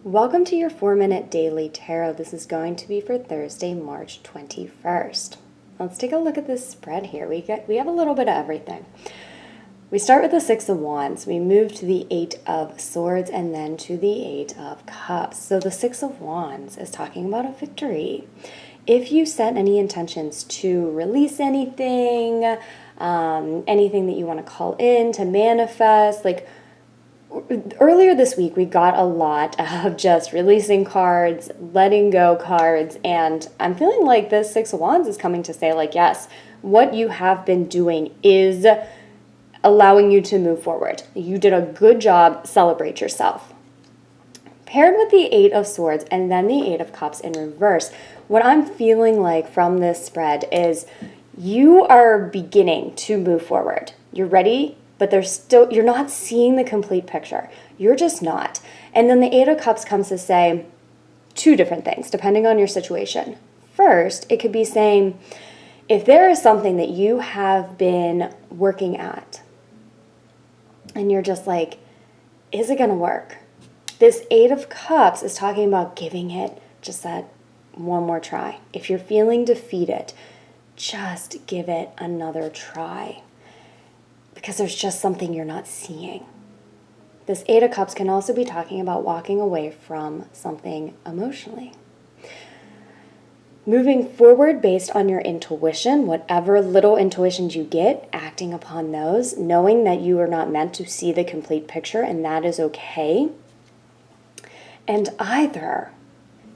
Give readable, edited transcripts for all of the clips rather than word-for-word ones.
Welcome to your 4-minute daily tarot. This is going to be for Thursday, March 21st. Let's take a look at this spread here. We have a little bit of everything. We start with the Six of Wands. We move to the Eight of Swords and then to the Eight of Cups. So the Six of Wands is talking about a victory. If you set any intentions to release anything, anything that you want to call in, to manifest, like earlier this week, we got a lot of just releasing cards, letting go cards, and I'm feeling like this Six of Wands is coming to say, like, yes, what you have been doing is allowing you to move forward. You did a good job. Celebrate yourself. Paired with the Eight of Swords and then the Eight of Cups in reverse, what I'm feeling like from this spread is you are beginning to move forward. You're ready, but you're not seeing the complete picture. You're just not. And then the Eight of Cups comes to say two different things, depending on your situation. First, it could be saying, if there is something that you have been working at, and you're just like, is it going to work? This Eight of Cups is talking about giving it just that one more try. If you're feeling defeated, just give it another try, because there's just something you're not seeing. This Eight of Cups can also be talking about walking away from something emotionally. Moving forward based on your intuition, whatever little intuitions you get, acting upon those, knowing that you are not meant to see the complete picture, and that is okay. And either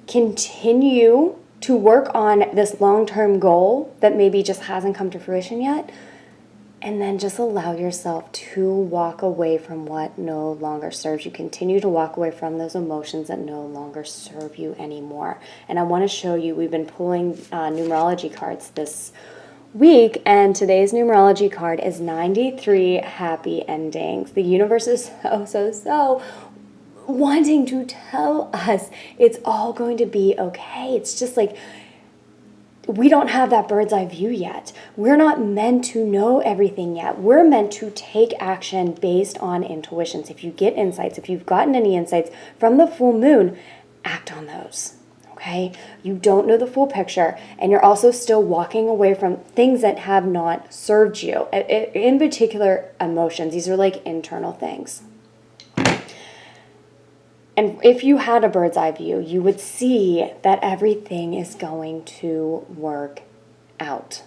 continue to work on this long-term goal that maybe just hasn't come to fruition yet, and then just allow yourself to walk away from what no longer serves you. Continue to walk away from those emotions that no longer serve you anymore. And I want to show you, we've been pulling numerology cards this week, and today's numerology card is 93 happy endings. The universe is so wanting to tell us it's all going to be okay. It's just like, we don't have that bird's eye view yet. We're not meant to know everything yet. We're meant to take action based on intuitions. If you get insights, if you've gotten any insights from the full moon, act on those, okay? You don't know the full picture, and you're also still walking away from things that have not served you. In particular, emotions. These are like internal things. And if you had a bird's eye view, you would see that everything is going to work out.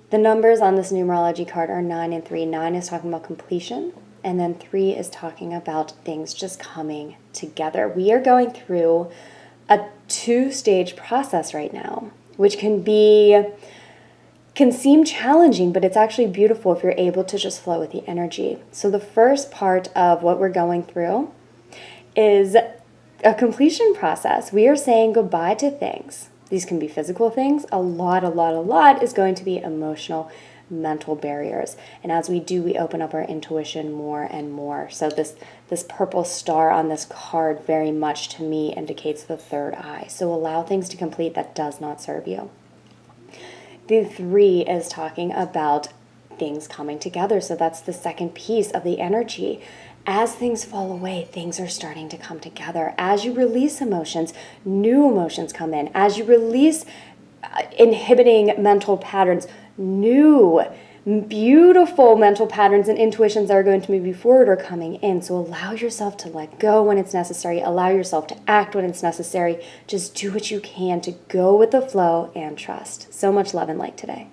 The numbers on this numerology card are 9 and 3. 9 is talking about completion, and then 3 is talking about things just coming together. We are going through a 2-stage process right now, which can seem challenging, but it's actually beautiful if you're able to just flow with the energy. So the first part of what we're going through is a completion process. We are saying goodbye to things. These can be physical things. A lot is going to be emotional, mental barriers. And as we do, we open up our intuition more and more. So this purple star on this card very much to me indicates the third eye. So allow things to complete that does not serve you. The 3 is talking about things coming together. So that's the second piece of the energy. As things fall away, things are starting to come together. As you release emotions, new emotions come in. As you release inhibiting mental patterns, new, beautiful mental patterns and intuitions that are going to move you forward are coming in. So allow yourself to let go when it's necessary. Allow yourself to act when it's necessary. Just do what you can to go with the flow and trust. So much love and light today.